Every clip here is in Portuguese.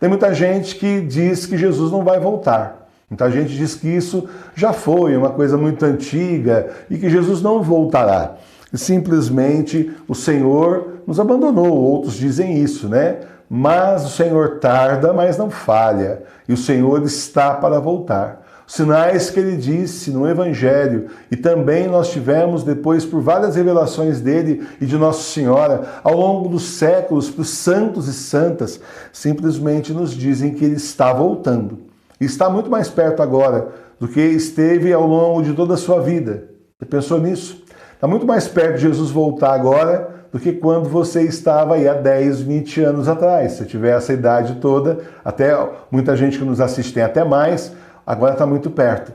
Tem muita gente que diz que Jesus não vai voltar. Muita gente diz que isso já foi uma coisa muito antiga e que Jesus não voltará. E simplesmente o Senhor nos abandonou. Outros dizem isso, né? Mas o Senhor tarda, mas não falha. E o Senhor está para voltar. Os sinais que ele disse no Evangelho, e também nós tivemos depois por várias revelações dele e de Nossa Senhora, ao longo dos séculos, para os santos e santas, simplesmente nos dizem que ele está voltando. E está muito mais perto agora do que esteve ao longo de toda a sua vida. Você pensou nisso? Está muito mais perto de Jesus voltar agora do que quando você estava aí há 10, 20 anos atrás. Se tiver essa idade toda, até muita gente que nos assiste tem até mais, agora está muito perto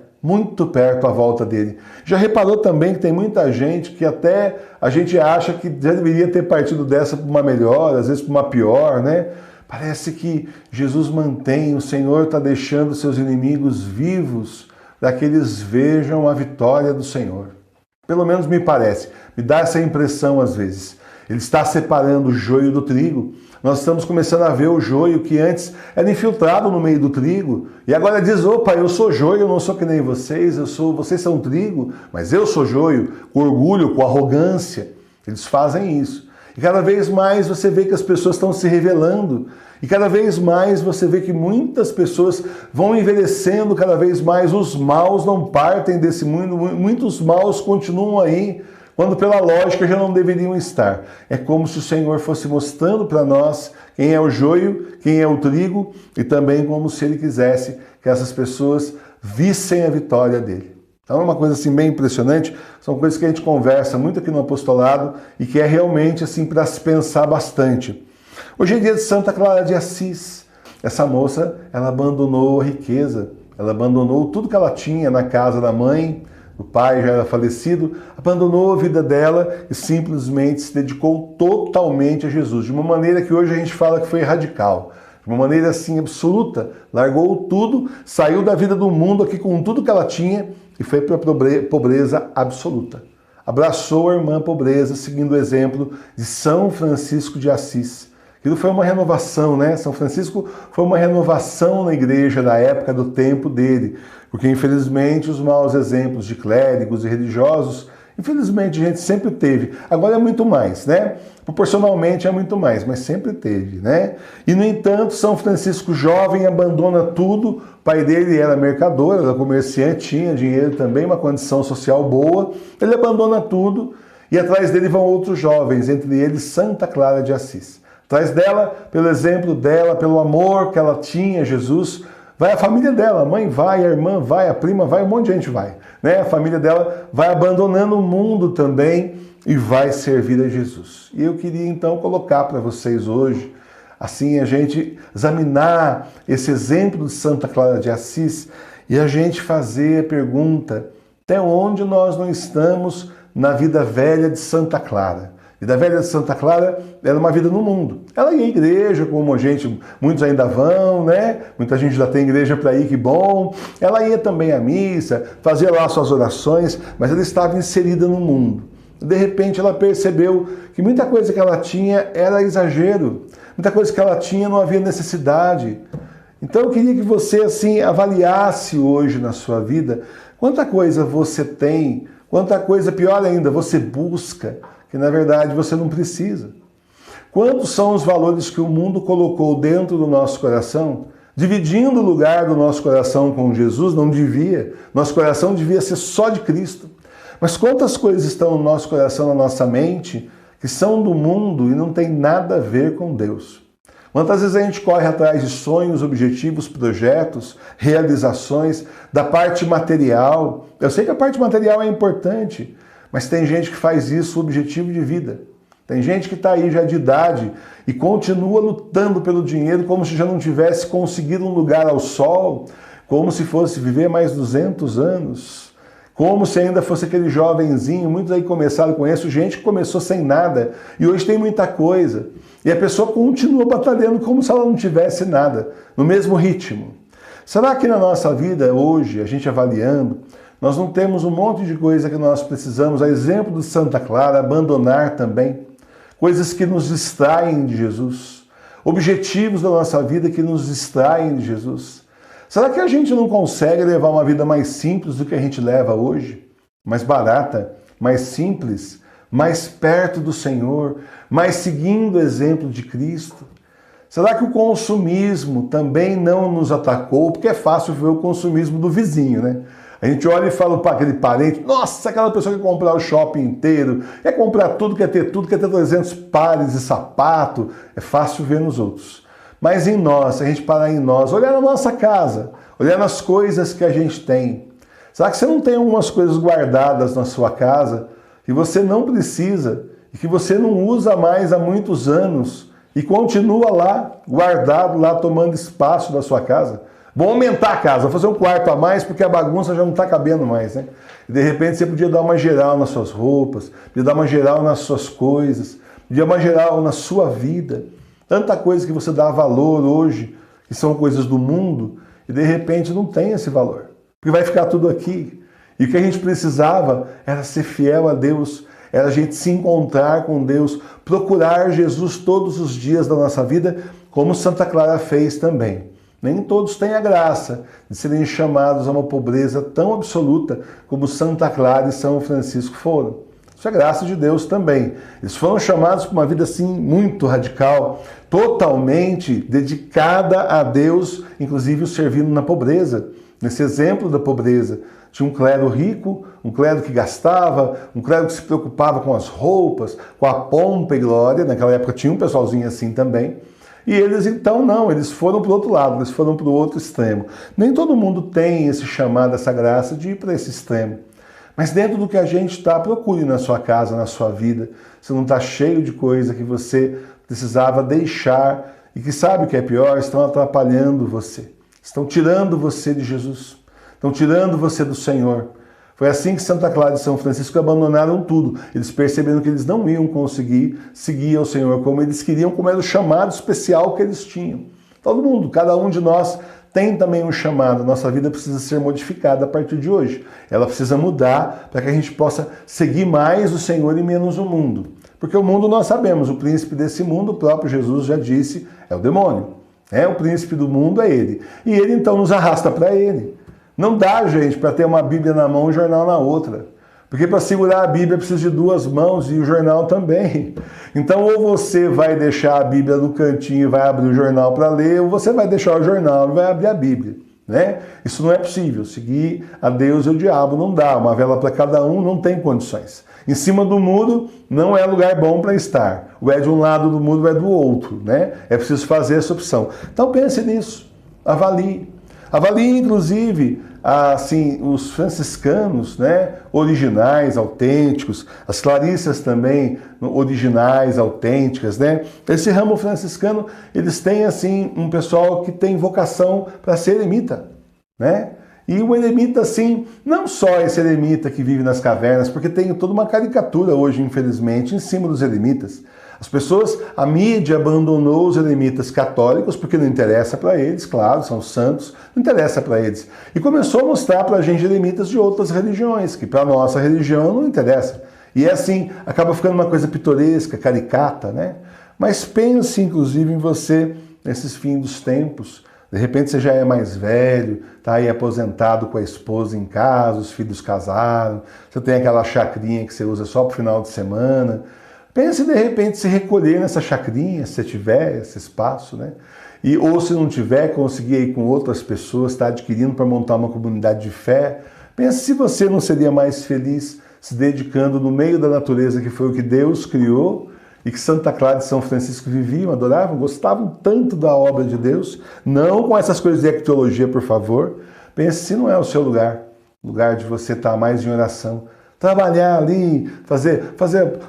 a volta dele. Já reparou também que tem muita gente que até a gente acha que já deveria ter partido dessa para uma melhor, às vezes para uma pior, né? Parece que Jesus mantém, o Senhor está deixando seus inimigos vivos para que eles vejam a vitória do Senhor. Pelo menos me parece, me dá essa impressão às vezes. Ele está separando o joio do trigo. Nós estamos começando a ver o joio que antes era infiltrado no meio do trigo. E agora diz, opa, eu sou joio, eu não sou que nem vocês, vocês são trigo, mas eu sou joio, com orgulho, com arrogância. Eles fazem isso. E cada vez mais você vê que as pessoas estão se revelando. E cada vez mais você vê que muitas pessoas vão envelhecendo, cada vez mais os maus não partem desse mundo, muitos maus continuam aí, quando pela lógica já não deveriam estar. É como se o Senhor fosse mostrando para nós quem é o joio, quem é o trigo, e também como se ele quisesse que essas pessoas vissem a vitória dele. Então é uma coisa assim bem impressionante, são coisas que a gente conversa muito aqui no apostolado e que é realmente assim para se pensar bastante. Hoje é dia de Santa Clara de Assis. Essa moça, ela abandonou a riqueza, ela abandonou tudo que ela tinha na casa da mãe, o pai já era falecido, abandonou a vida dela e simplesmente se dedicou totalmente a Jesus, de uma maneira que hoje a gente fala que foi radical. De uma maneira assim absoluta, largou tudo, saiu da vida do mundo aqui com tudo que ela tinha e foi para a pobreza absoluta. Abraçou a irmã pobreza, seguindo o exemplo de São Francisco de Assis. Aquilo foi uma renovação, né? São Francisco foi uma renovação na igreja da época do tempo dele, porque infelizmente os maus exemplos de clérigos e religiosos, infelizmente a gente sempre teve. Agora é muito mais, né? Proporcionalmente é muito mais, mas sempre teve, né? E no entanto, São Francisco jovem abandona tudo. O pai dele era mercador, era comerciante, tinha dinheiro também, uma condição social boa. Ele abandona tudo e atrás dele vão outros jovens, entre eles Santa Clara de Assis. Atrás dela, pelo exemplo dela, pelo amor que ela tinha a Jesus, vai a família dela, a mãe vai, a irmã vai, a prima vai, um monte de gente vai, né? A família dela vai abandonando o mundo também e vai servir a Jesus. E eu queria então colocar para vocês hoje, assim, a gente examinar esse exemplo de Santa Clara de Assis e a gente fazer a pergunta, até onde nós não estamos na vida velha de Santa Clara? A vida velha de Santa Clara era uma vida no mundo. Ela ia à igreja, como a gente, muitos ainda vão, né? Muita gente já tem igreja para ir, que bom. Ela ia também à missa, fazia lá suas orações, mas ela estava inserida no mundo. De repente ela percebeu que muita coisa que ela tinha era exagero. Muita coisa que ela tinha não havia necessidade. Então eu queria que você assim avaliasse hoje na sua vida quanta coisa você tem, quanta coisa, pior ainda, você busca, que na verdade você não precisa. Quantos são os valores que o mundo colocou dentro do nosso coração, dividindo o lugar do nosso coração com Jesus? Não devia. Nosso coração devia ser só de Cristo. Mas quantas coisas estão no nosso coração, na nossa mente, que são do mundo e não tem nada a ver com Deus? Quantas vezes a gente corre atrás de sonhos, objetivos, projetos, realizações, da parte material? Eu sei que a parte material é importante, mas tem gente que faz isso objetivo de vida. Tem gente que está aí já de idade e continua lutando pelo dinheiro como se já não tivesse conseguido um lugar ao sol, como se fosse viver mais 200 anos, como se ainda fosse aquele jovenzinho. Muitos aí começaram com isso, gente que começou sem nada e hoje tem muita coisa. E a pessoa continua batalhando como se ela não tivesse nada, no mesmo ritmo. Será que na nossa vida hoje, a gente avaliando, nós não temos um monte de coisa que nós precisamos, a exemplo de Santa Clara, abandonar também? Coisas que nos distraem de Jesus. objetivos da nossa vida que nos distraem de Jesus? Será que a gente não consegue levar uma vida mais simples do que a gente leva hoje? Mais barata, mais simples, mais perto do Senhor, mais seguindo o exemplo de Cristo? Será que o consumismo também não nos atacou? Porque é fácil ver o consumismo do vizinho, né? A gente olha e fala para aquele parente, nossa, aquela pessoa que quer comprar o shopping inteiro, quer comprar tudo, quer ter 300 pares de sapato. É fácil ver nos outros. Mas em nós, se a gente parar em nós, olhar na nossa casa, olhar nas coisas que a gente tem. Será que você não tem algumas coisas guardadas na sua casa que você não precisa e que você não usa mais há muitos anos e continua lá, guardado lá, tomando espaço da sua casa? Vou aumentar a casa, vou fazer um quarto a mais porque a bagunça já não está cabendo mais, né? E de repente você podia dar uma geral nas suas roupas, podia dar uma geral nas suas coisas, podia dar uma geral na sua vida. Tanta coisa que você dá valor hoje, que são coisas do mundo, e de repente não tem esse valor. Porque vai ficar tudo aqui. E o que a gente precisava era ser fiel a Deus, era a gente se encontrar com Deus, procurar Jesus todos os dias da nossa vida, como Santa Clara fez também. Nem todos têm a graça de serem chamados a uma pobreza tão absoluta como Santa Clara e São Francisco foram. Isso é graça de Deus também. Eles foram chamados para uma vida assim muito radical, totalmente dedicada a Deus, inclusive o servindo na pobreza. Nesse exemplo da pobreza, tinha um clero rico, um clero que gastava, um clero que se preocupava com as roupas, com a pompa e glória. Naquela época tinha um pessoalzinho assim também. E eles então não, eles foram para o outro lado, eles foram para o outro extremo. Nem todo mundo tem esse chamado, essa graça de ir para esse extremo. Mas dentro do que a gente está, procure na sua casa, na sua vida, se não está cheio de coisa que você precisava deixar e que sabe o que é pior, estão atrapalhando você. Estão tirando você de Jesus, estão tirando você do Senhor. Foi assim que Santa Clara e São Francisco abandonaram tudo. Eles perceberam que eles não iam conseguir seguir ao Senhor como eles queriam, como era o chamado especial que eles tinham. Todo mundo, cada um de nós tem também um chamado. Nossa vida precisa ser modificada a partir de hoje. Ela precisa mudar para que a gente possa seguir mais o Senhor e menos o mundo. Porque o mundo nós sabemos, o príncipe desse mundo, o próprio Jesus já disse, é o demônio. O príncipe do mundo é ele. E ele então nos arrasta para ele. Não dá, gente, para ter uma Bíblia na mão e um jornal na outra. Porque para segurar a Bíblia precisa de duas mãos e o jornal também. Então ou você vai deixar a Bíblia no cantinho e vai abrir o jornal para ler, ou você vai deixar o jornal e vai abrir a Bíblia. Né? Isso não é possível. Seguir a Deus e o diabo não dá. Uma vela para cada um não tem condições. Em cima do muro não é lugar bom para estar. Ou é de um lado do muro ou é do outro. Né? É preciso fazer essa opção. Então pense nisso. Avalie. Avalie, inclusive, assim, os franciscanos, né, originais, autênticos, as clarissas também originais, autênticas, né? Esse ramo franciscano, eles têm, assim, um pessoal que tem vocação para ser eremita, né? E o eremita, assim, não só esse eremita que vive nas cavernas, porque tem toda uma caricatura hoje, infelizmente, em cima dos eremitas. As pessoas, a mídia abandonou os eremitas católicos porque não interessa para eles, claro, são santos, não interessa para eles. E começou a mostrar para a gente eremitas de outras religiões, que para a nossa religião não interessa. E é assim, acaba ficando uma coisa pitoresca, caricata, né? Mas pense, inclusive, em você nesses fins dos tempos. De repente você já é mais velho, está aí aposentado com a esposa em casa, os filhos casaram, você tem aquela chacrinha que você usa só para o final de semana. Pense, de repente, se recolher nessa chacrinha, se você tiver esse espaço, né? E, ou se não tiver, conseguir ir com outras pessoas, estar adquirindo para montar uma comunidade de fé. Pense se você não seria mais feliz se dedicando no meio da natureza, que foi o que Deus criou, e que Santa Clara e São Francisco viviam, adoravam, gostavam tanto da obra de Deus. Não com essas coisas de ectologia, por favor. Pense se não é o seu lugar de você estar mais em oração. Trabalhar ali,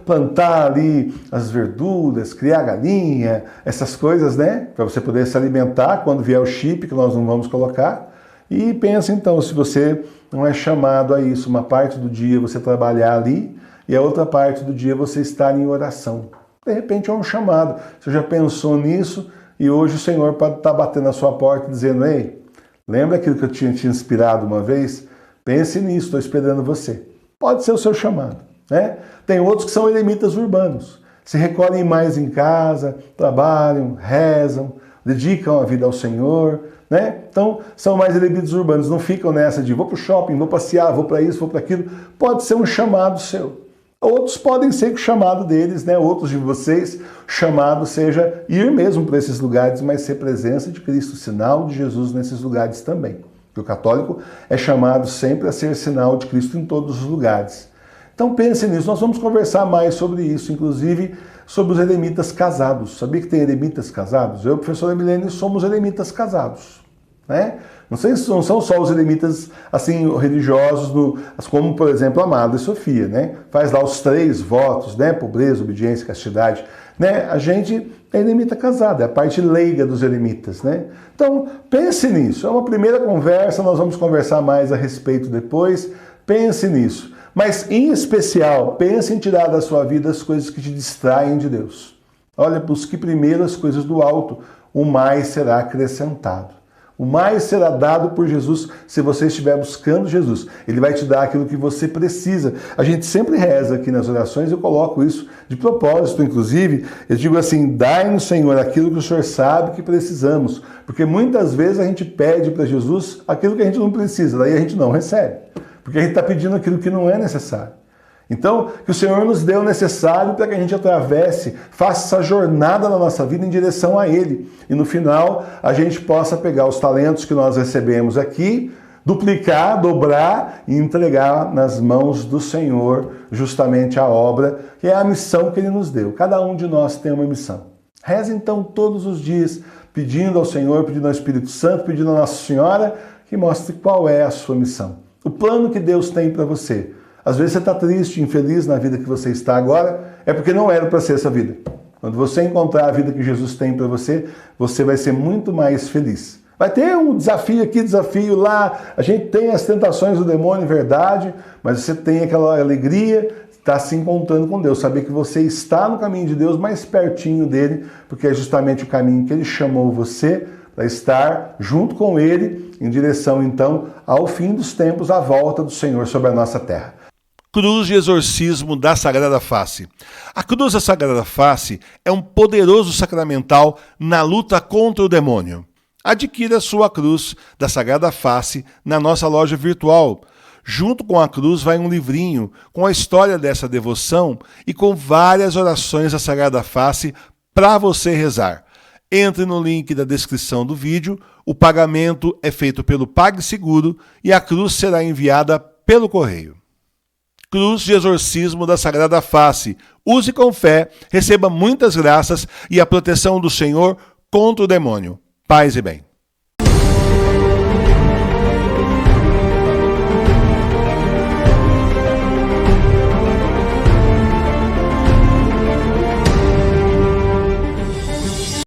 plantar ali as verduras, criar galinha, essas coisas, né? Para você poder se alimentar quando vier o chip, que nós não vamos colocar. E pensa então, se você não é chamado a isso, uma parte do dia você trabalhar ali e a outra parte do dia você estar em oração. De repente é um chamado. Você já pensou nisso e hoje o Senhor pode estar batendo na sua porta dizendo, ei, lembra aquilo que eu tinha te inspirado uma vez? Pense nisso, estou esperando você. Pode ser o seu chamado, né? Tem outros que são eremitas urbanos. se recolhem mais em casa, trabalham, rezam, dedicam a vida ao Senhor, né? Então, são mais eremitas urbanos, não ficam nessa de vou para o shopping, vou passear, vou para isso, vou para aquilo. Pode ser um chamado seu. Outros podem ser que o chamado deles, né? Outros de vocês, o chamado seja ir mesmo para esses lugares, mas ser presença de Cristo, sinal de Jesus nesses lugares também. Porque o católico é chamado sempre a ser sinal de Cristo em todos os lugares. Então pense nisso, nós vamos conversar mais sobre isso, inclusive sobre os eremitas casados. Sabia que tem eremitas casados? Eu e o professor Emilene somos eremitas casados, né? Não são só os eremitas assim, religiosos, como por exemplo a Madre Sofia, né? Faz lá os 3 votos, né? Pobreza, obediência, castidade, né? A gente é eremita casada, é a parte leiga dos eremitas, né? Então pense nisso, é uma primeira conversa, nós vamos conversar mais a respeito depois, pense nisso. Mas, em especial, pense em tirar da sua vida as coisas que te distraem de Deus. Olha, busque primeiro as coisas do alto, o mais será acrescentado. O mais será dado por Jesus se você estiver buscando Jesus. Ele vai te dar aquilo que você precisa. A gente sempre reza aqui nas orações, eu coloco isso de propósito, inclusive. Eu digo assim, dai-nos, Senhor, aquilo que o Senhor sabe que precisamos. Porque muitas vezes a gente pede para Jesus aquilo que a gente não precisa, daí a gente não recebe. Porque a gente está pedindo aquilo que não é necessário. Então, que o Senhor nos dê o necessário para que a gente atravesse, faça essa jornada na nossa vida em direção a Ele. E no final, a gente possa pegar os talentos que nós recebemos aqui, duplicar, dobrar e entregar nas mãos do Senhor justamente a obra, que é a missão que Ele nos deu. Cada um de nós tem uma missão. Reze então todos os dias, pedindo ao Senhor, pedindo ao Espírito Santo, pedindo à Nossa Senhora, que mostre qual é a sua missão. O plano que Deus tem para você. Às vezes você está triste, infeliz na vida que você está agora, é porque não era para ser essa vida. Quando você encontrar a vida que Jesus tem para você, você vai ser muito mais feliz. Vai ter um desafio aqui, desafio lá, a gente tem as tentações do demônio, verdade, mas você tem aquela alegria, está se encontrando com Deus, saber que você está no caminho de Deus, mais pertinho dele, porque é justamente o caminho que ele chamou você para estar junto com Ele em direção, então, ao fim dos tempos, à volta do Senhor sobre a nossa terra. Cruz de exorcismo da Sagrada Face. A cruz da Sagrada Face é um poderoso sacramental na luta contra o demônio. Adquira sua cruz da Sagrada Face na nossa loja virtual. Junto com a cruz vai um livrinho com a história dessa devoção e com várias orações da Sagrada Face para você rezar. Entre no link da descrição do vídeo, o pagamento é feito pelo PagSeguro e a cruz será enviada pelo correio. Cruz de exorcismo da Sagrada Face. Use com fé, receba muitas graças e a proteção do Senhor contra o demônio. Paz e bem.